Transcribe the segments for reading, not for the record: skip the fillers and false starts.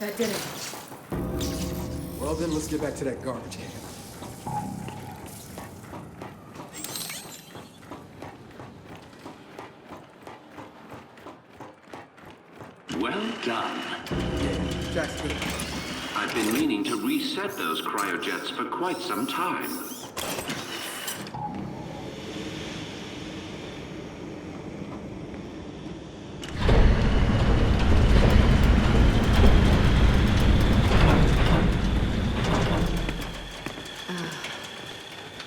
That did it. Well then, let's get back to that garbage can. Well done. Yeah, Jack's good. I've been meaning to reset those cryojets for quite some time.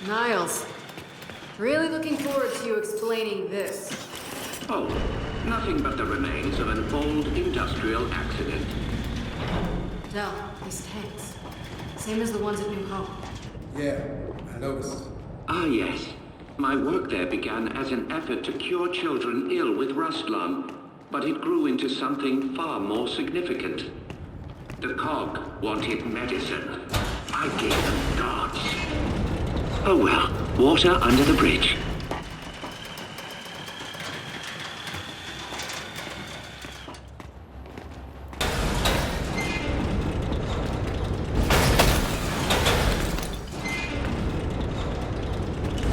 Niles, really looking forward to you explaining this. Oh, nothing but the remains of an old industrial accident. Del, these tanks. Same as the ones at New Hope. Yeah, I noticed. Ah, yes. My work there began as an effort to cure children ill with rust lung, but it grew into something far more significant. The cog wanted medicine. I gave them gods. Oh well, water under the bridge.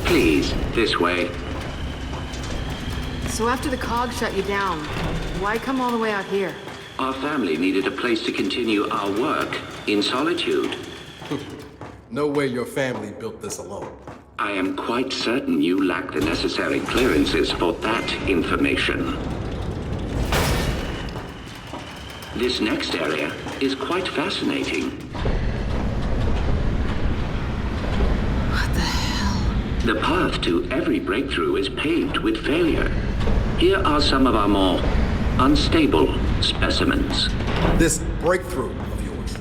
Please, this way. So after the cog shut you down, why come all the way out here? Our family needed a place to continue our work in solitude. No way your family built this alone. I am quite certain you lack the necessary clearances for that information. This next area is quite fascinating. What the hell? The path to every breakthrough is paved with failure. Here are some of our more unstable specimens. This breakthrough of yours,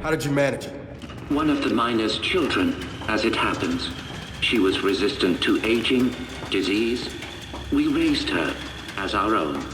how did you manage it? One of the miner's children, as it happens. She was resistant to aging, disease. We raised her as our own.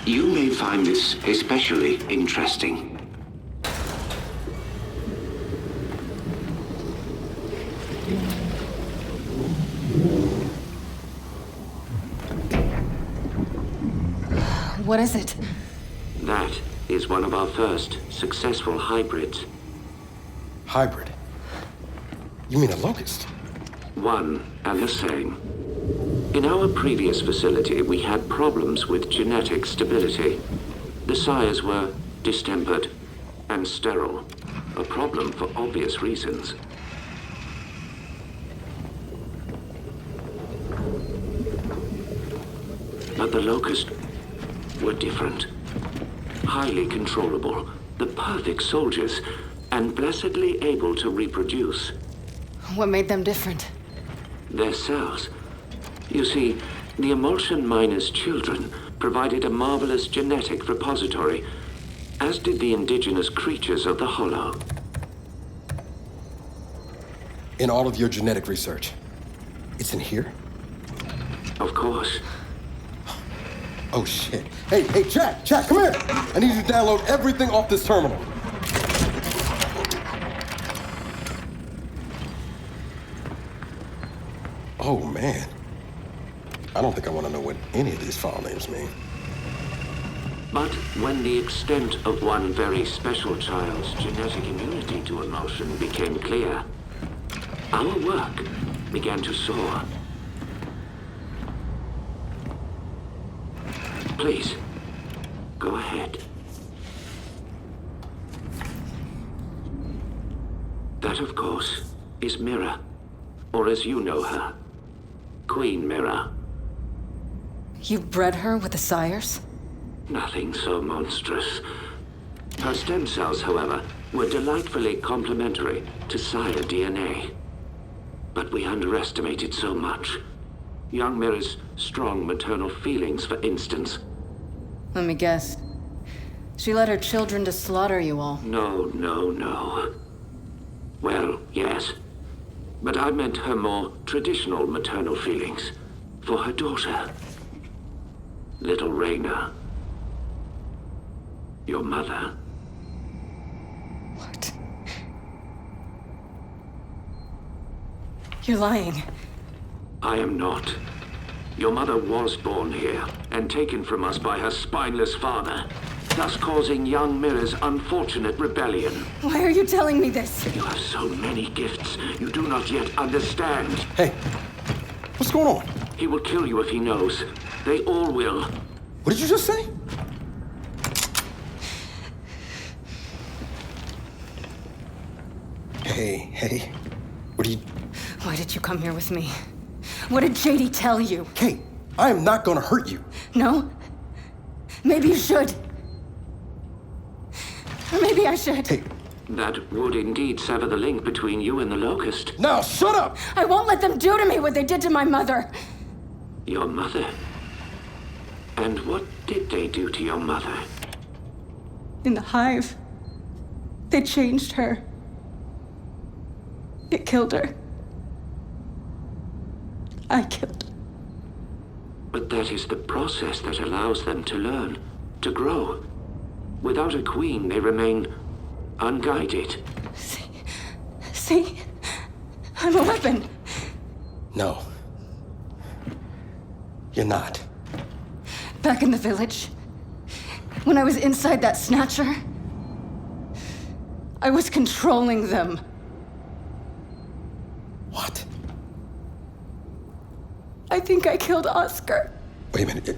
You may find this especially interesting. What is it? That is one of our first successful hybrids. Hybrid? You mean a locust? One and the same. In our previous facility, we had problems with genetic stability. The sires were distempered and sterile, a problem for obvious reasons. But the Locust were different. Highly controllable, the perfect soldiers, and blessedly able to reproduce. What made them different? Their cells. You see, the emulsion miner's children provided a marvelous genetic repository, as did the indigenous creatures of the Hollow. In all of your genetic research, it's in here? Of course. Oh shit. Hey, Jack, come here! I need you to download everything off this terminal. Oh man. I don't think I want to know what any of these file names mean. But when the extent of one very special child's genetic immunity to emulsion became clear, our work began to soar. Please, go ahead. That, of course, is Mira, or as you know her, Queen Mira. You bred her with the sires? Nothing so monstrous. Her stem cells, however, were delightfully complementary to sire DNA. But we underestimated so much. Young Mira's strong maternal feelings, for instance. Let me guess. She led her children to slaughter you all. No. Well, yes. But I meant her more traditional maternal feelings for her daughter. Little Raina. Your mother. What? You're lying. I am not. Your mother was born here and taken from us by her spineless father, thus causing young Mira's unfortunate rebellion. Why are you telling me this? You have so many gifts you do not yet understand. Hey, what's going on? He will kill you if he knows. They all will. What did you just say? Hey, what are you... Why did you come here with me? What did JD tell you? Kate, I am not gonna hurt you. No? Maybe you should. Or maybe I should. Hey, That would indeed sever the link between you and the Locust. now shut up! I won't let them do to me what they did to my mother. Your mother? And what did they do to your mother? In the hive, they changed her. It killed her. I killed her. But that is the process that allows them to learn, to grow. Without a queen, they remain unguided. See? I'm a weapon. No. You're not. Back in the village, when I was inside that snatcher, I was controlling them. What? I think I killed Oscar. Wait a minute.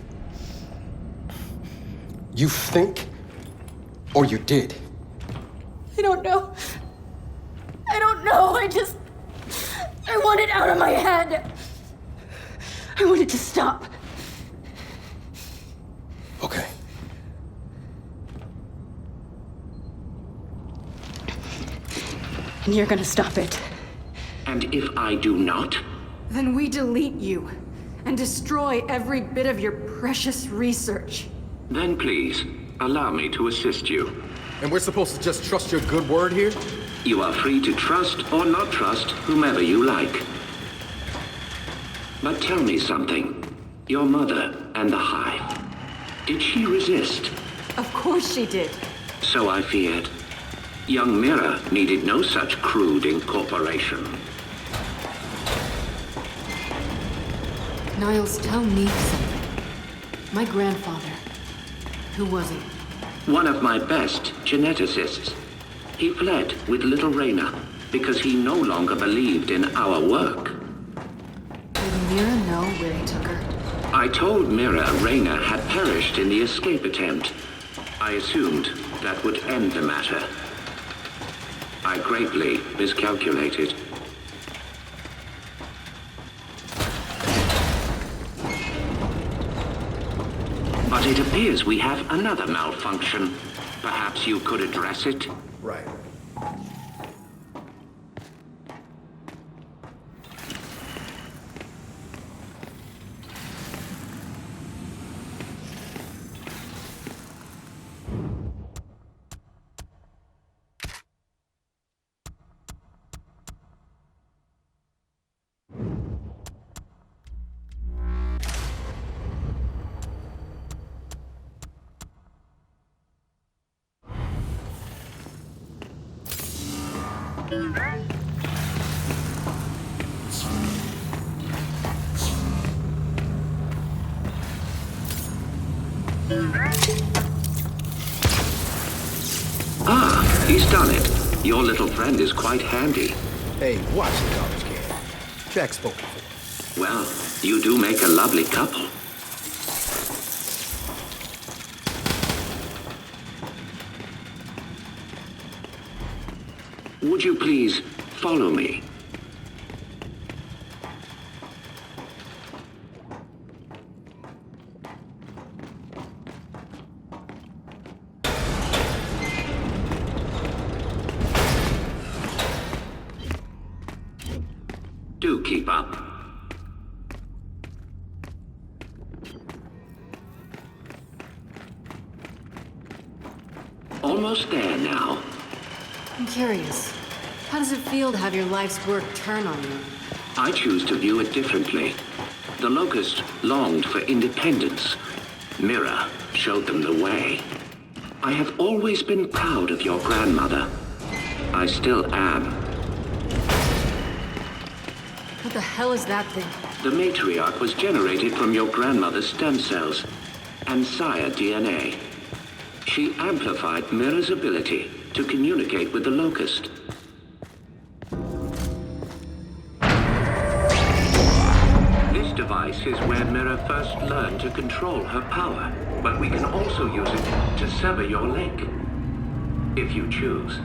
You think, or you did? I don't know. I don't know. I want it out of my head. I want it to stop. Okay. And you're gonna stop it. And if I do not? Then we delete you and destroy every bit of your precious research. Then please, allow me to assist you. And we're supposed to just trust your good word here? You are free to trust or not trust whomever you like. But tell me something. Your mother and the Hive. Did she resist? Of course she did. So I feared. Young Mira needed no such crude incorporation. Niles, tell me something. My grandfather. Who was he? One of my best geneticists. He fled with little Raina because he no longer believed in our work. Did Mira know where he took her? I told Mira Raina had perished in the escape attempt. I assumed that would end the matter. I greatly miscalculated. But it appears we have another malfunction. Perhaps you could address it? Right. Ah, he's done it. Your little friend is quite handy. Hey, watch the garbage can. Jack spoke before. Well, you do make a lovely couple. Would you please follow me? Do keep up. Almost there now. I'm curious. How does it feel to have your life's work turn on you? I choose to view it differently. The Locust longed for independence. Mira showed them the way. I have always been proud of your grandmother. I still am. What the hell is that thing? The matriarch was generated from your grandmother's stem cells and sire DNA. She amplified Mira's ability to communicate with the Locust. This device is where Mira first learned to control her power, but we can also use it to sever your link, if you choose.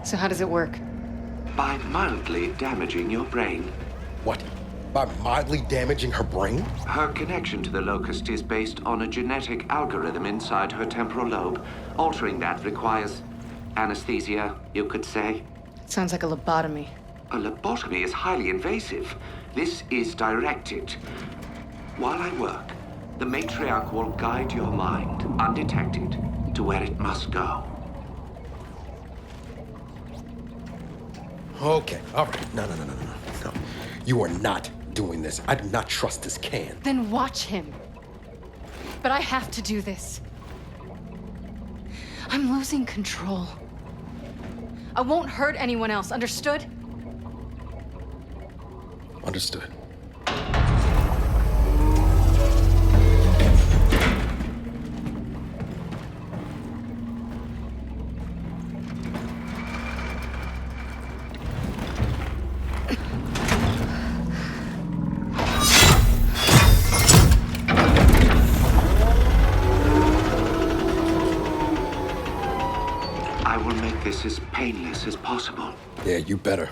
So how does it work? By mildly damaging your brain. What? By mildly damaging her brain? Her connection to the Locust is based on a genetic algorithm inside her temporal lobe. Altering that requires anesthesia, you could say. Sounds like a lobotomy. A lobotomy is highly invasive. This is directed. While I work, the matriarch will guide your mind, undetected, to where it must go. Okay, all right. No. You are not doing this. I do not trust this can. Then watch him. But I have to do this. I'm losing control. I won't hurt anyone else, understood? Understood. I will make this as painless as possible. Yeah, you better.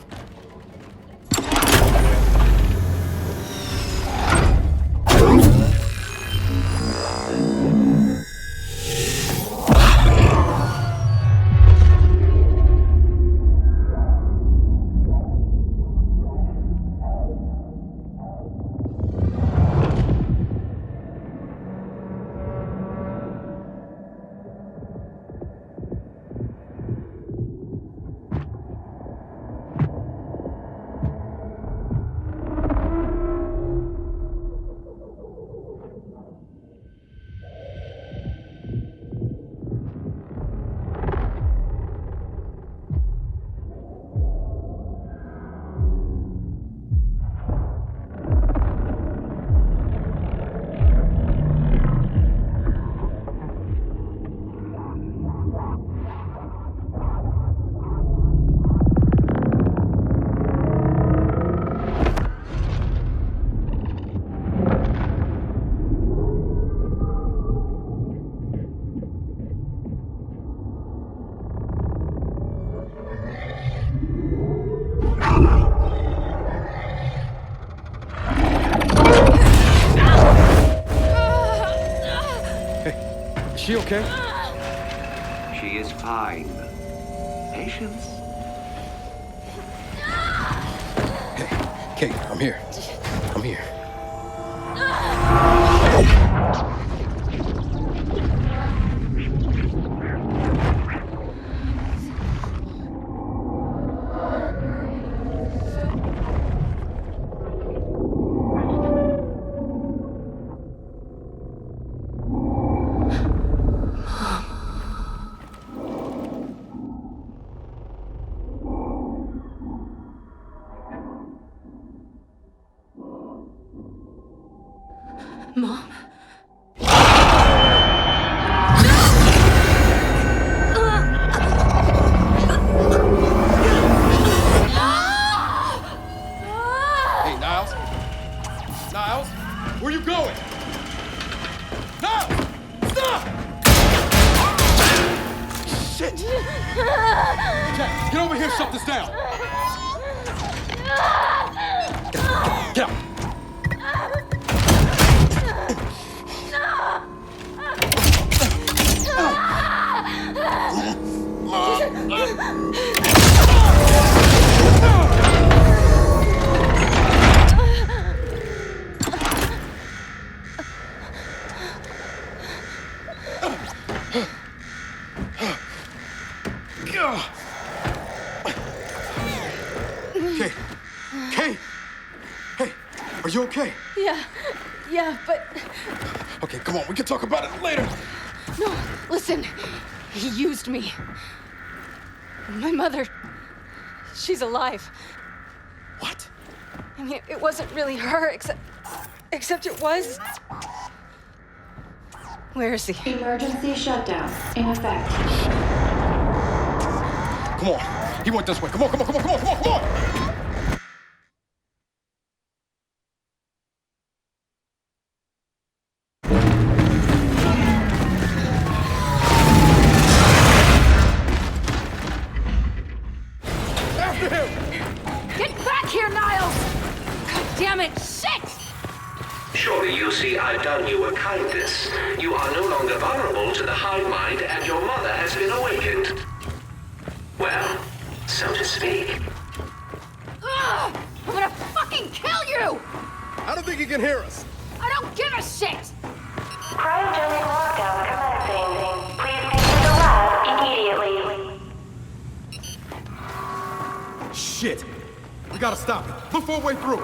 Is she okay? She is fine. Patience. Hey, Kate, I'm here. I'm here. Mom? Hey, Niles? Niles? Where you going? Niles! Stop! Shit! Jack, get over here, shut this down! Get out! you okay? Yeah, but Okay, come on, we can talk about it later. no, listen. He used me. My mother, she's alive. What? I mean, it wasn't really her, except it was. Where is he? Emergency shutdown in effect. Come on. He went this way. Come on. After him! Get back here, Niles! God damn it! Shit! Surely you see I've done you a kindness. You are no longer vulnerable to the hive mind, and your mother has been awakened. Well, so to speak. Ugh! I'm gonna fucking kill you! I don't think he can hear us. I don't give a shit! Cryogenic lockdown commencing. Please exit the lab immediately. Shit. We gotta stop it. Look for a way through.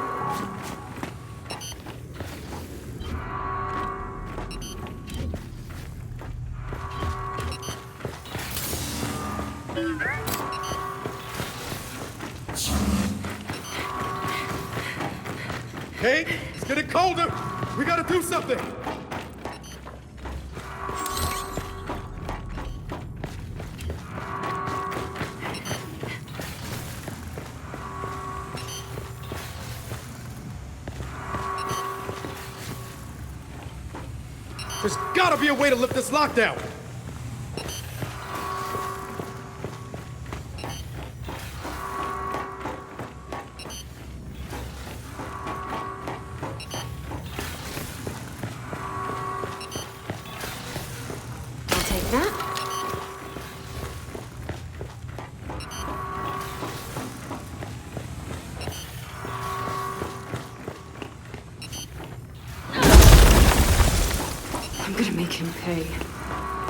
Kate, it's getting colder. We gotta do something. There's gotta be a way to lift this lockdown. I'll take that. I'm gonna make him pay.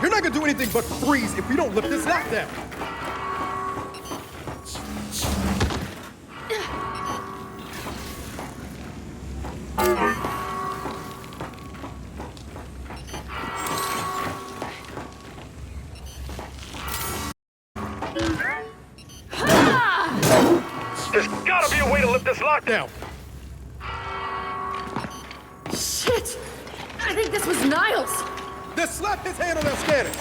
You're not gonna do anything but freeze if we don't lift this lockdown. There's gotta be a way to lift this lockdown. Shit! I think this was Niles! Then slap his hand on that scanner.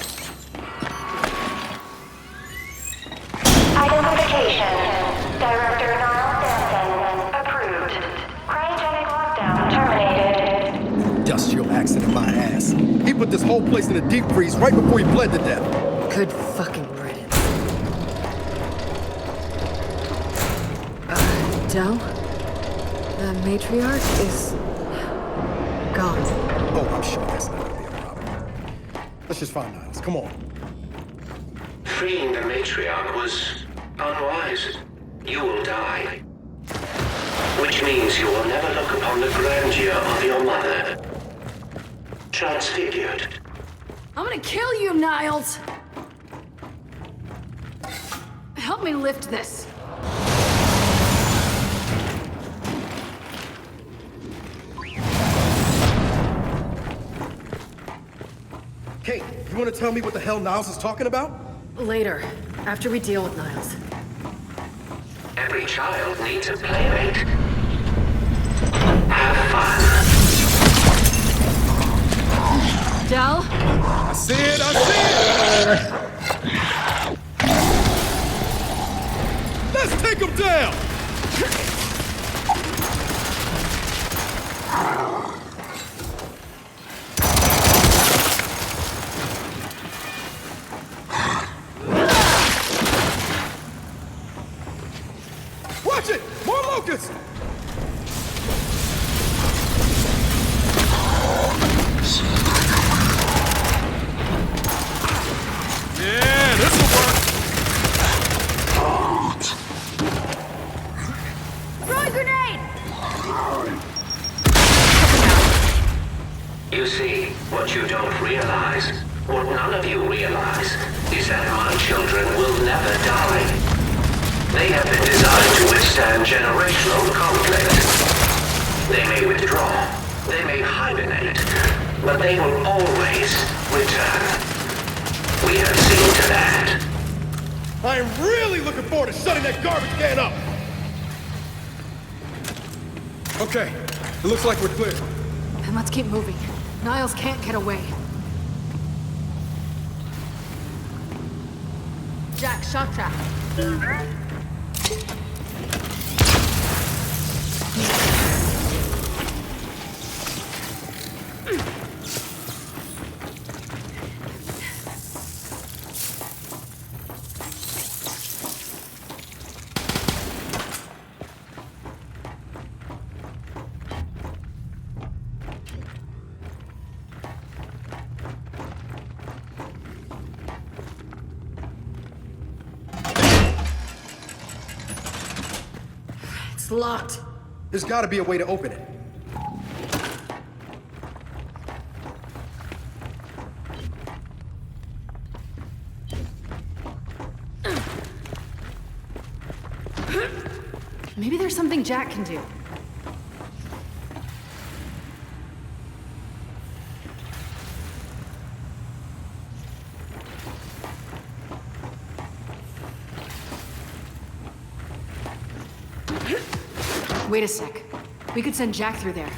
Identification. Director Niles Denson. Approved. Cryogenic lockdown terminated. Industrial accident my ass. He put this whole place in a deep freeze right before he bled to death. Good fucking riddance. Del? The matriarch is... gone. Oh, I'm sure that's not gonna be a problem. Let's just find Niles. Come on. Freeing the matriarch was unwise. You will die. Which means you will never look upon the grandeur of your mother. Transfigured. I'm gonna kill you, Niles! Help me lift this. Kate, you wanna tell me what the hell Niles is talking about? Later, after we deal with Niles. Every child needs a playmate. Have fun. Del? I see it! Let's take him down! Watch it! More locusts! Yeah, this'll work! Throwing grenade! You see, what you don't realize, what none of you realize, is that my children will never die. They have been designed to withstand generational conflict. They may withdraw, they may hibernate, but they will always return. We have seen to that. I am really looking forward to shutting that garbage can up! Okay, it looks like we're clear. Then let's keep moving. Niles can't get away. Jack, shock trap. It's locked. There's gotta be a way to open it. Maybe there's something Jack can do. Wait a sec. We could send Jack through there.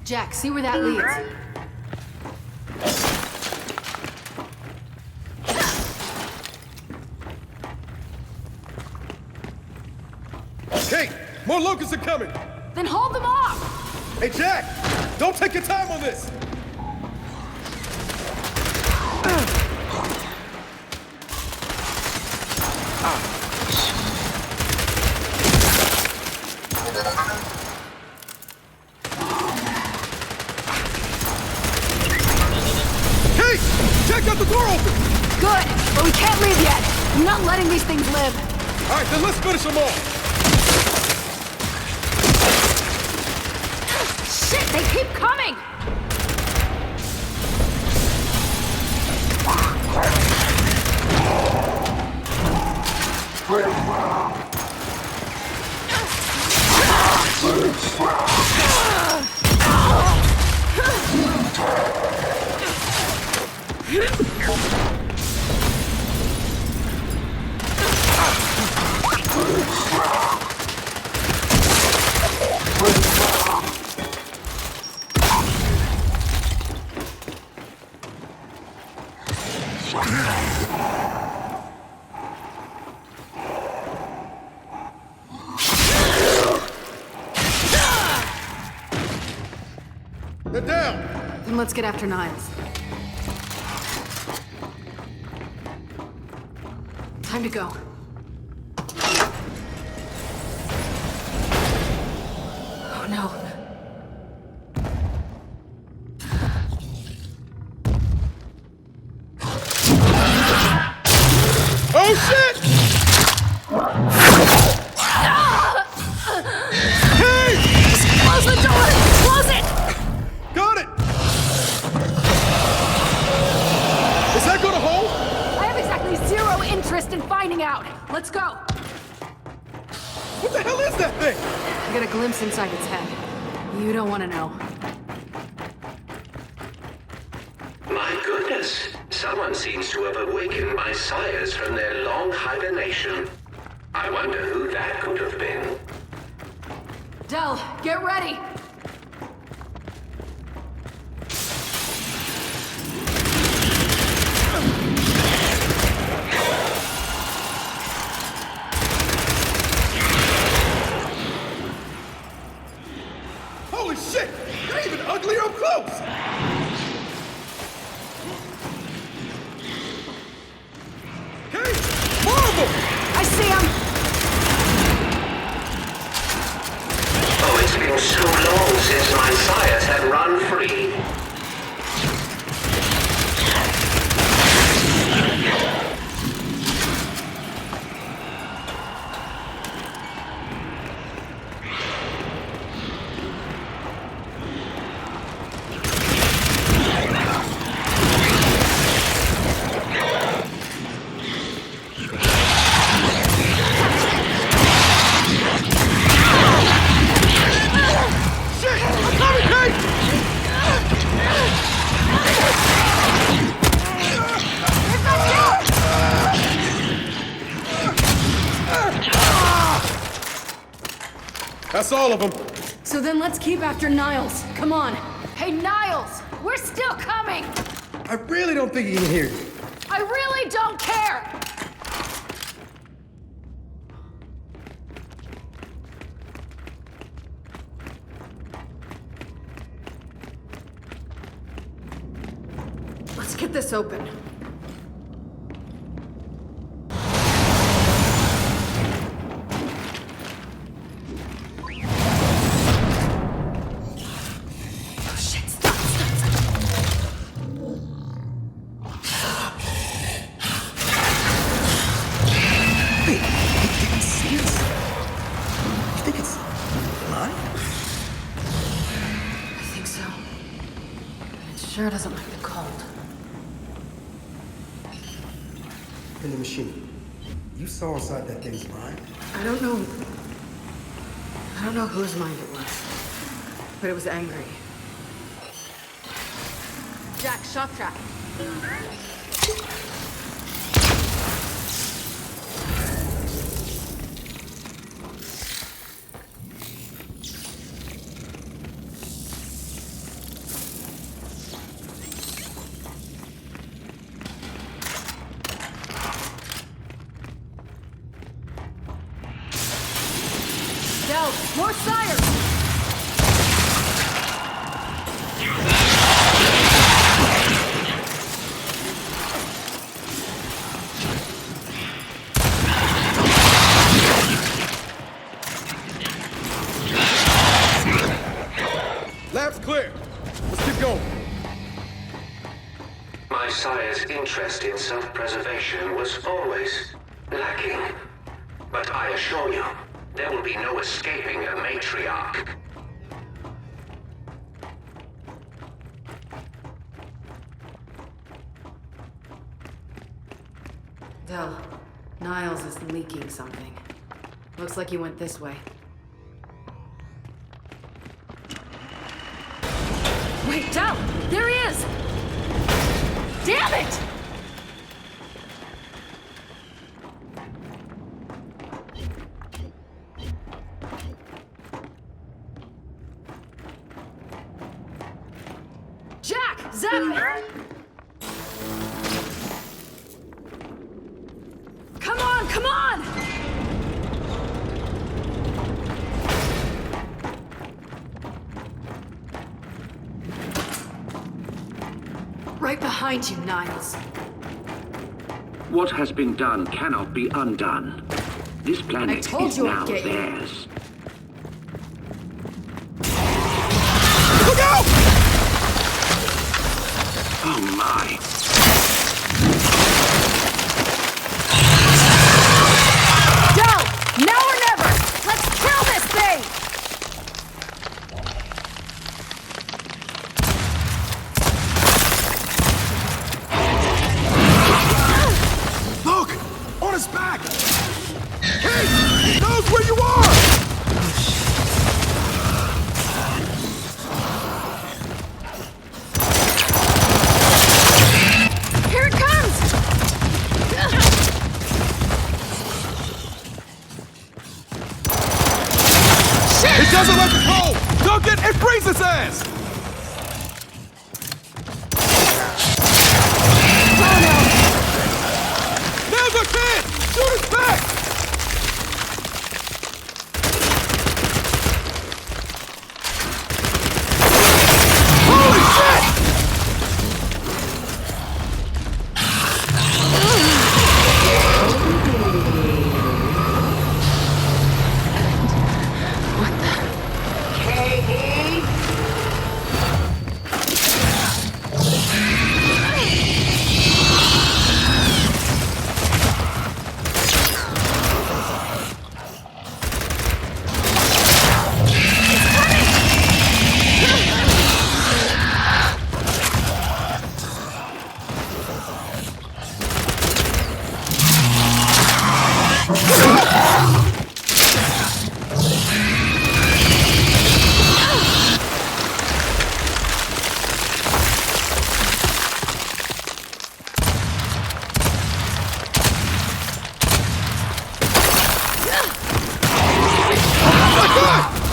Jack, see where that leads. Kate! More locusts are coming! Then hold them off! Hey, Jack! Don't take your time on this! Kate! Jack got the door open! Good, but we can't leave yet. I'm not letting these things live. All right, then let's finish them all! Shit, they keep coming! They're down! Then let's get after Niles. Time to go. Oh no. Oh shit! Hey! Close the door! Close it! Got it! Is that gonna hold? I have exactly zero interest in finding out. Let's go. What the hell is that thing? I got a glimpse inside its head. You don't want to know. My goodness. Someone seems to have awakened my sires from their long hibernation. I wonder who that could have been. Del, get ready! Holy shit! They're even uglier up close! Hey! More of them! I see him! Oh, it's been so long since my sires had run free. That's all of them. So then let's keep after Niles. Come on. Hey, Niles! We're still coming! I really don't think he can hear you. I really don't care! Let's get this open. Oh, shit, stop. Wait, you didn't see us? You think it's mine? I think so. It sure doesn't like the cold. In the machine. You saw inside that thing's mind. I don't know whose mind it was, but it was angry. Jack, shock trap. Del, more sires! Lab's clear. Let's keep going. My sire's interest in self-preservation was always lacking. But I assure you, there will be no escaping a matriarch. Del, Niles is leaking something. Looks like he went this way. Wait, Del! There he is! Damn it! Jack! Zap! Come on, come on! Right behind you, Niles. What has been done cannot be undone. This planet told is you I'd now get you. theirs. Look out! Oh my! Go! Now or never! Let's kill this thing! Look! On his back! Hey! He knows where you are! Here it comes! It doesn't let the cold! Duncan, it freezes his ass! Now's our chance! Shoot his back! Holy shit! My God!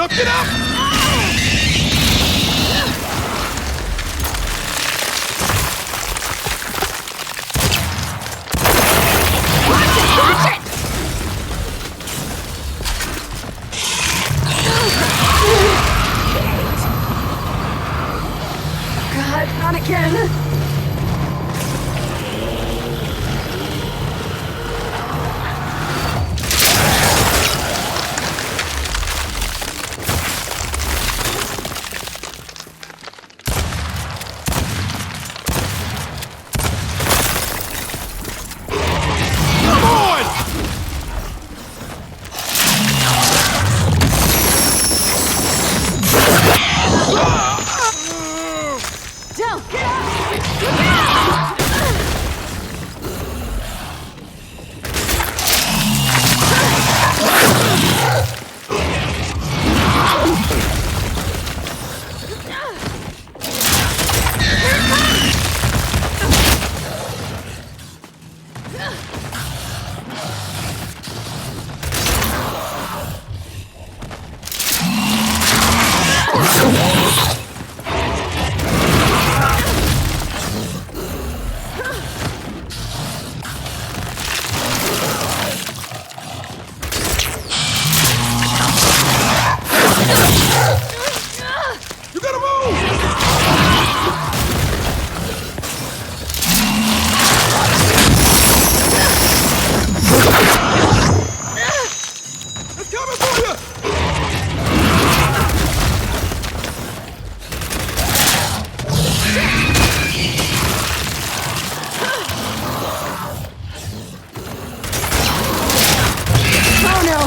Get up, get up! God, not again. Del, get up! You gotta move! It's coming for you! Oh no!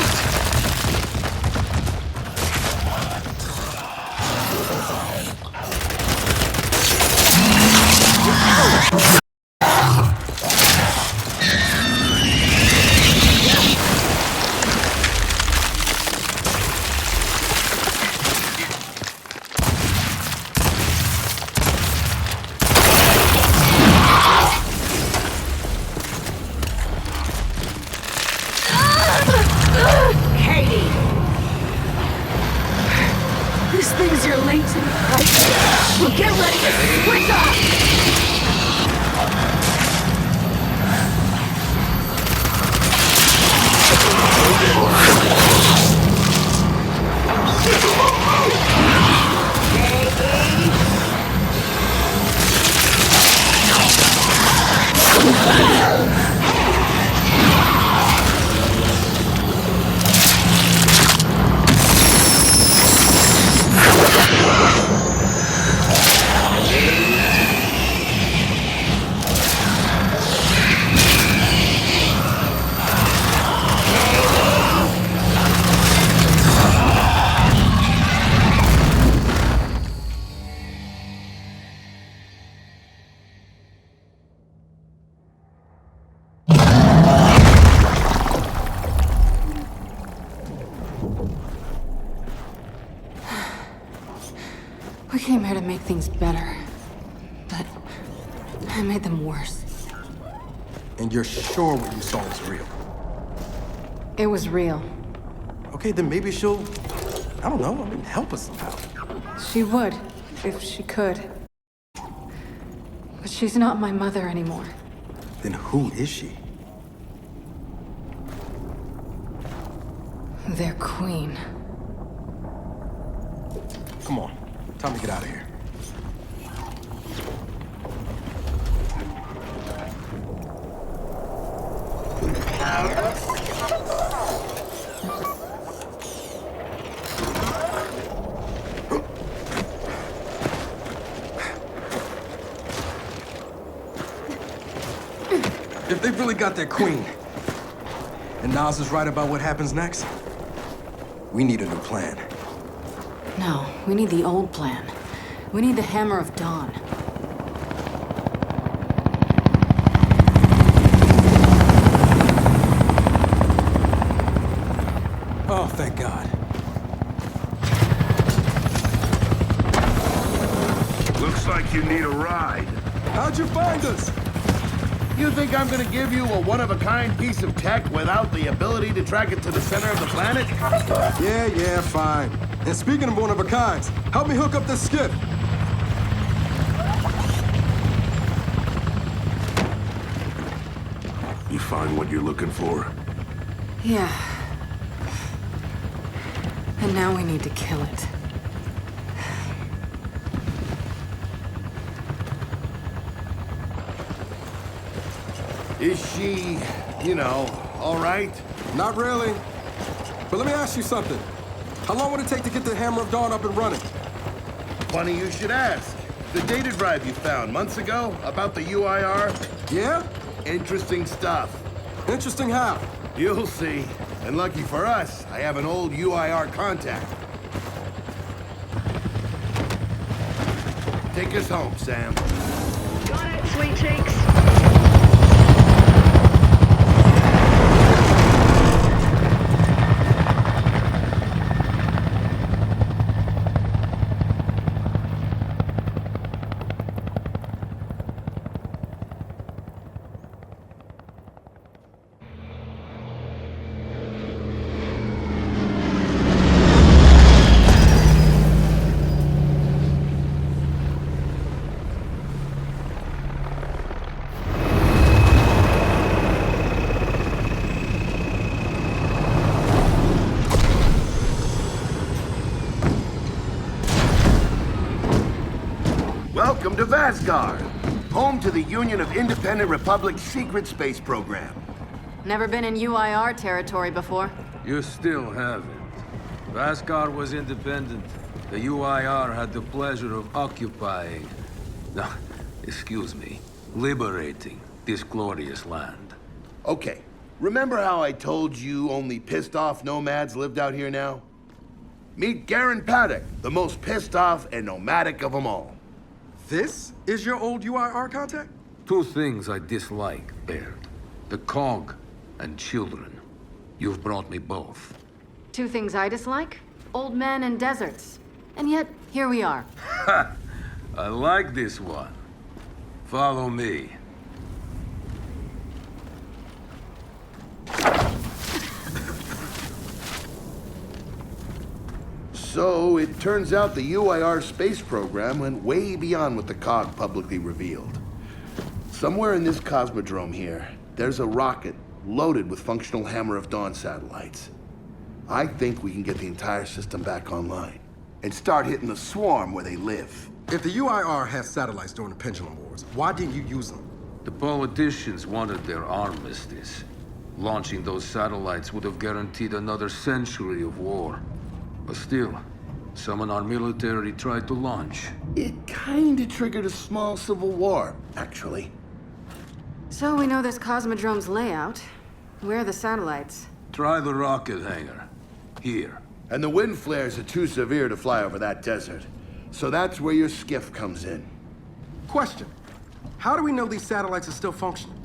Katie! This thing's your late to me, right? Well, get ready to split off! We came here to make things better, but I made them worse. And you're sure what you saw was real? It was real. Okay, then maybe she'll, I don't know, help us somehow. She would, if she could. But she's not my mother anymore. Then who is she? Their queen. Come on, time to get out of here. If they really got their queen, and Nas is right about what happens next, we need a new plan. No, we need the old plan. We need the Hammer of Dawn. Oh, thank God. Looks like you need a ride. How'd you find us? You think I'm gonna give you a one-of-a-kind piece of tech without the ability to track it to the center of the planet? Yeah, fine. And speaking of one of a kinds, help me hook up this skiff. You find what you're looking for? Yeah. And now we need to kill it. Is she, all right? Not really. But let me ask you something. How long would it take to get the Hammer of Dawn up and running? Funny you should ask. The data drive you found months ago about the UIR? Yeah? Interesting stuff. Interesting how? You'll see. And lucky for us, I have an old UIR contact. Take us home, Sam. Got it, sweet cheeks. Welcome to Vasgar, home to the Union of Independent Republics secret space program. Never been in UIR territory before. You still haven't. Vasgar was independent. The UIR had the pleasure of occupying... No, excuse me. Liberating this glorious land. Okay, remember how I told you only pissed off nomads lived out here now? Meet Garen Paddock, the most pissed off and nomadic of them all. This is your old UIR contact? Two things I dislike, Baird. The COG and children. You've brought me both. Two things I dislike? Old men and deserts. And yet, here we are. Ha! I like this one. Follow me. So, it turns out the UIR space program went way beyond what the COG publicly revealed. Somewhere in this cosmodrome here, there's a rocket loaded with functional Hammer of Dawn satellites. I think we can get the entire system back online and start hitting the swarm where they live. If the UIR has satellites during the Pendulum Wars, why didn't you use them? The politicians wanted their armistice. Launching those satellites would have guaranteed another century of war. But still, some in our military tried to launch. It kinda triggered a small civil war, actually. So we know this Cosmodrome's layout. Where are the satellites? Try the rocket hangar. Here. And the wind flares are too severe to fly over that desert. So that's where your skiff comes in. Question. How do we know these satellites are still functional?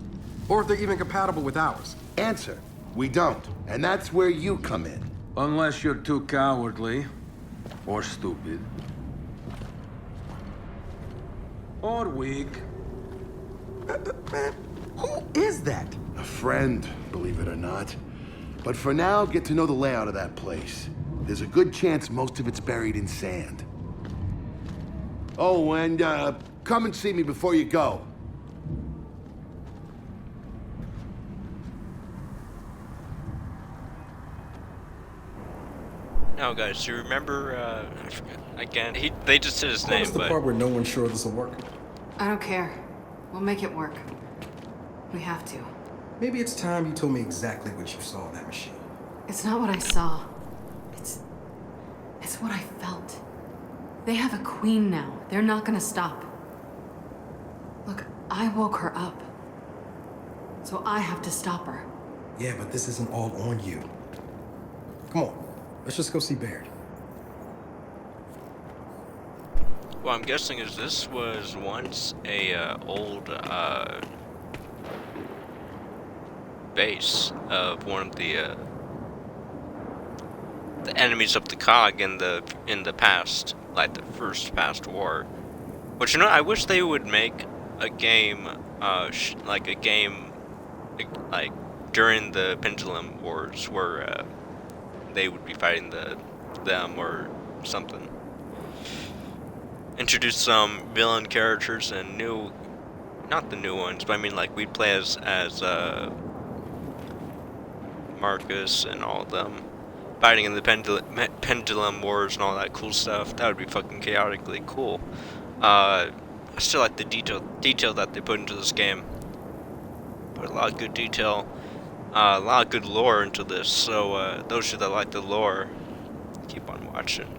Or if they're even compatible with ours? Answer, we don't. And that's where you come in. Unless you're too cowardly. Or stupid. Or weak. Man, who is that? A friend, believe it or not. But for now, get to know the layout of that place. There's a good chance most of it's buried in sand. Oh, and come and see me before you go. Now, guys, do you remember, I forget, again, they just said his name, What's the but... part where no one's sure this will work? I don't care. We'll make it work. We have to. Maybe it's time you told me exactly what you saw in that machine. It's not what I saw. It's what I felt. They have a queen now. They're not gonna stop. Look, I woke her up. So I have to stop her. Yeah, but this isn't all on you. Come on, let's just go see Baird. Well, I'm guessing is this was once a old base of one of the enemies of the COG in the past, like the first past war. But you know, I wish they would make a game like a game, like during the Pendulum Wars, where they would be fighting them or something. Introduce some villain characters and not the new ones, but I mean like we'd play as Marcus and all of them, fighting in the Pendulum Wars and all that cool stuff. That would be fucking chaotically cool. I still like the detail that they put into this game. Put a lot of good detail, a lot of good lore into this. So those of you that like the lore, keep on watching.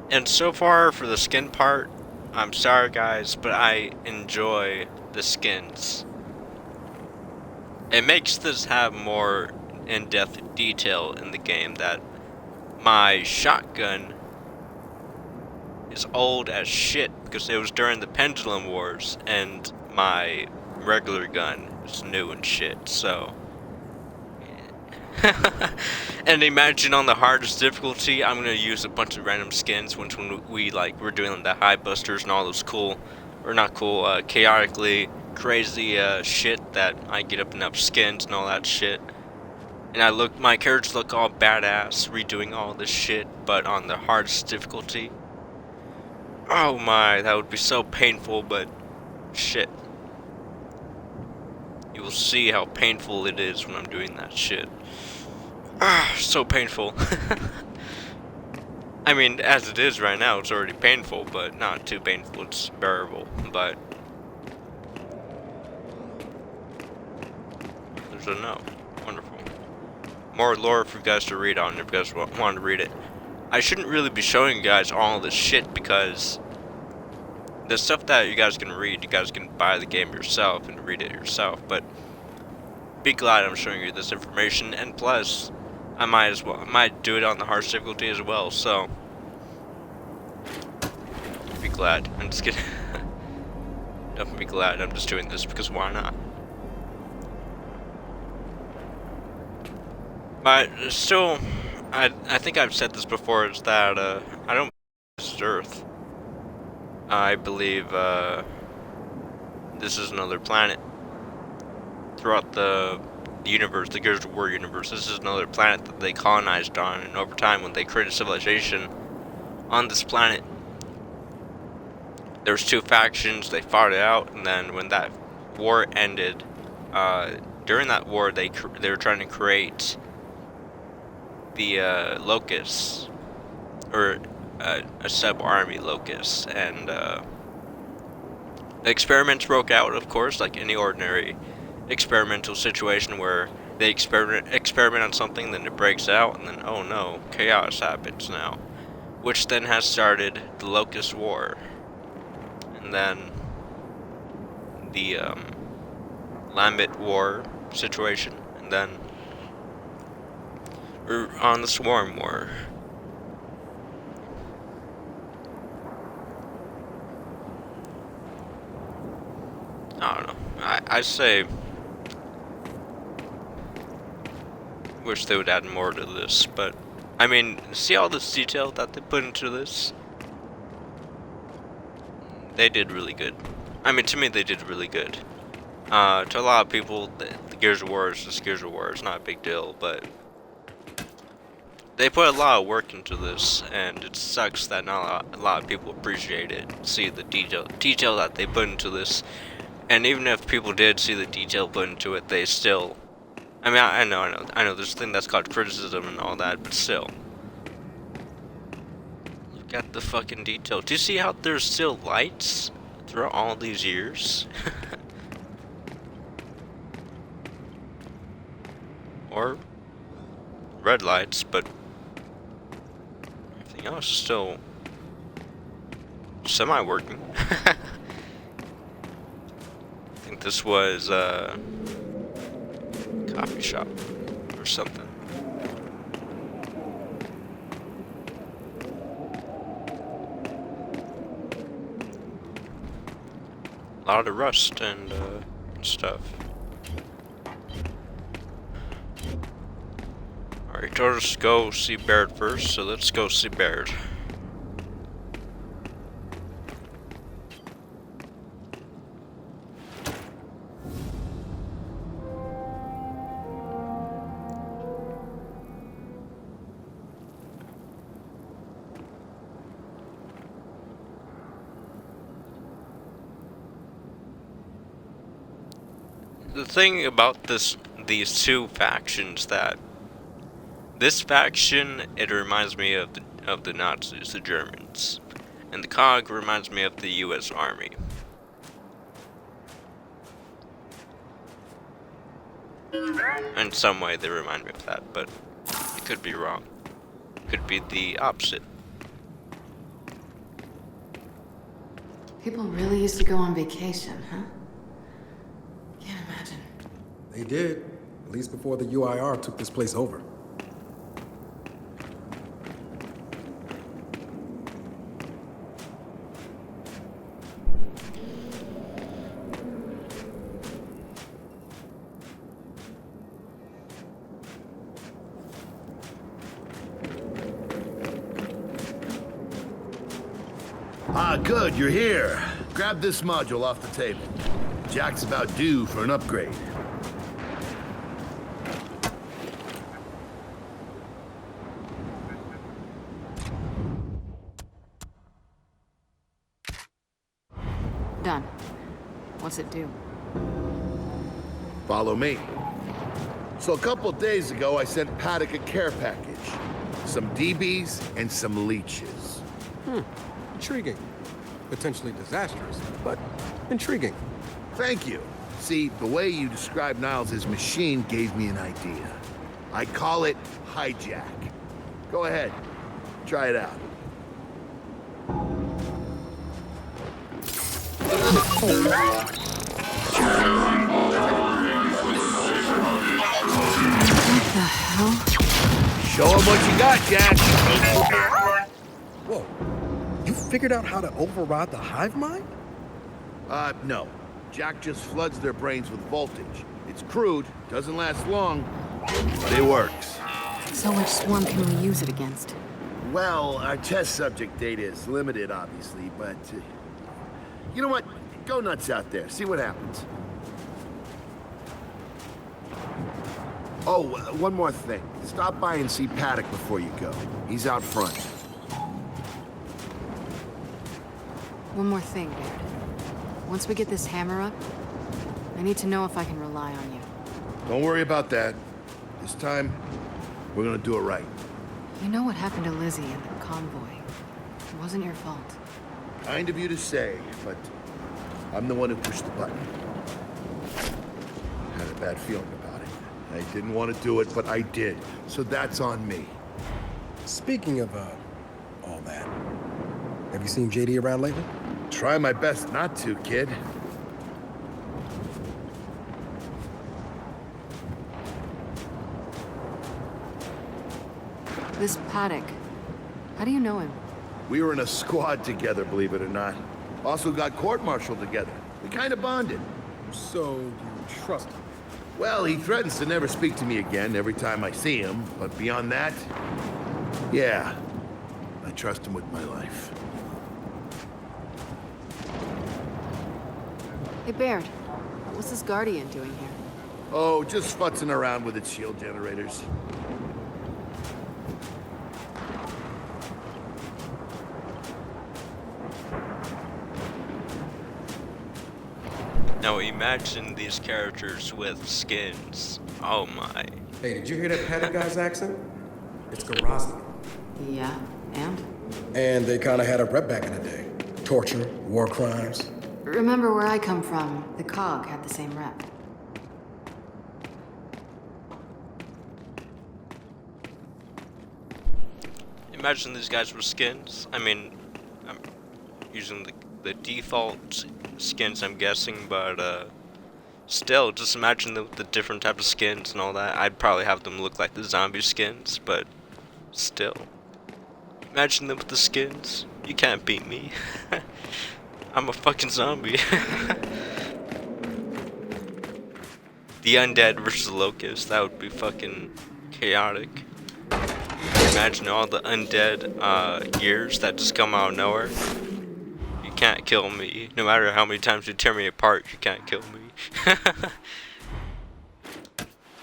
And so far for the skin part, I'm sorry guys, but I enjoy the skins. It makes this have more in-depth detail in the game. That my shotgun is old as shit because it was during the Pendulum Wars, and my regular gun is new and shit, so. And imagine on the hardest difficulty, I'm gonna use a bunch of random skins when we're doing the high busters and all those cool, or not cool, chaotically crazy shit that I get up enough skins and all that shit. And my characters look all badass redoing all this shit, but on the hardest difficulty. Oh my, that would be so painful, but shit. You will see how painful it is when I'm doing that shit. Ah, so painful. I mean, as it is right now, it's already painful, but not too painful, it's bearable, but. There's a no. Wonderful. More lore for you guys to read on if you guys want to read it. I shouldn't really be showing you guys all this shit because the stuff that you guys can read, you guys can buy the game yourself and read it yourself, but be glad I'm showing you this information, and plus I might do it on the hardest difficulty as well, so be glad. I'm just kidding. Definitely be glad I'm just doing this because why not? But still, I think I've said this before, is that I don't believe this is Earth. I believe this is another planet. Throughout the universe, the Gears of War universe, this is another planet that they colonized on, and over time when they created civilization on this planet, there was two factions, they fought it out, and then when that war ended, during that war they were trying to create the Locusts, or a sub-army Locust, and experiments broke out, of course, like any ordinary experimental situation where they experiment on something, then it breaks out, and then oh no, chaos happens now, which then has started the Locust War, and then the Lambent War situation, and then we're on the Swarm War. I don't know. I say, wish they would add more to this, but I mean, see all this detail that they put into this? They did really good. I mean, to me, they did really good. To a lot of people, the Gears of War is just Gears of War. It's not a big deal, but they put a lot of work into this, and it sucks that not a lot of people appreciate it. See the detail that they put into this, and even if people did see the detail put into it, they still. I mean, I know. There's a thing that's called criticism and all that, but still. Look at the fucking detail. Do you see how there's still lights throughout all these years? Or red lights, but everything else is still semi-working. I think this was a coffee shop or something. A lot of rust and stuff. Alright, told us to go see Baird first, so let's go see Baird. the thing about these two factions, that this faction, it reminds me of the Nazis, the Germans, and the COG reminds me of the U.S. Army. In some way, they remind me of that, but it could be wrong. Could be the opposite. People really used to go on vacation, huh? Can't imagine. They did, at least before the UIR took this place over. Ah, good, you're here. Grab this module off the table. Jack's about due for an upgrade. Done. What's it do? Follow me. So a couple days ago, I sent Paddock a care package. Some DBs and some leeches. Intriguing. Potentially disastrous, but intriguing. Thank you. See, the way you described Niles' machine gave me an idea. I call it hijack. Go ahead. Try it out. What the hell? Show him what you got, Jack. Whoa. You figured out how to override the hive mind? No. Jack just floods their brains with voltage. It's crude, doesn't last long, but it works. So which swarm can we use it against? Well, our test subject data is limited, obviously, but... you know what? Go nuts out there. See what happens. Oh, one more thing. Stop by and see Paddock before you go. He's out front. One more thing, Baird. Once we get this hammer up, I need to know if I can rely on you. Don't worry about that. This time, we're gonna do it right. You know what happened to Lizzie and the convoy. It wasn't your fault. Kind of you to say, but I'm the one who pushed the button. Had a bad feeling about it. I didn't want to do it, but I did. So that's on me. Speaking of, all that, have you seen JD around lately? Try my best not to, kid. This Paddock, how do you know him? We were in a squad together, believe it or not. Also got court-martialed together. We kind of bonded. So, you trust him? Well, he threatens to never speak to me again every time I see him, but beyond that, yeah, I trust him with my life. Hey, Baird, what's this Guardian doing here? Oh, just futzing around with its shield generators. Now imagine these characters with skins. Oh my. Hey, did you hear that Paddock guy's accent? It's Garazzi. Yeah, and? And they kind of had a rep back in the day. Torture, war crimes. Remember where I come from, the COG had the same rep. Imagine these guys with skins. I mean, I'm using the default skins, I'm guessing, but still, just imagine the different type of skins and all that. I'd probably have them look like the zombie skins, but still. Imagine them with the skins. You can't beat me. I'm a fucking zombie. The undead versus the locust, that would be fucking chaotic. Imagine all the undead gears that just come out of nowhere. You can't kill me. No matter how many times you tear me apart, you can't kill me.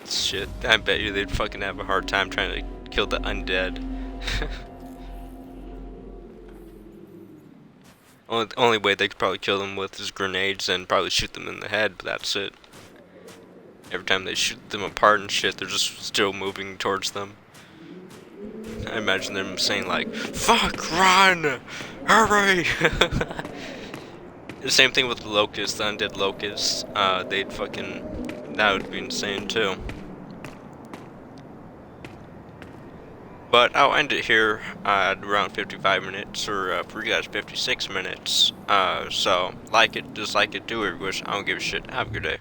Shit, I bet you they'd fucking have a hard time trying to kill the undead. Only way they could probably kill them with is grenades and probably shoot them in the head, but that's it. Every time they shoot them apart and shit, they're just still moving towards them. I imagine them saying like, "Fuck, run! Hurry!" The same thing with the locusts, the undead locusts. They'd fucking... That would be insane too. But I'll end it here at around 55 minutes, or for you guys 56 minutes. So, like it, dislike it, do it, wish. I don't give a shit. Have a good day.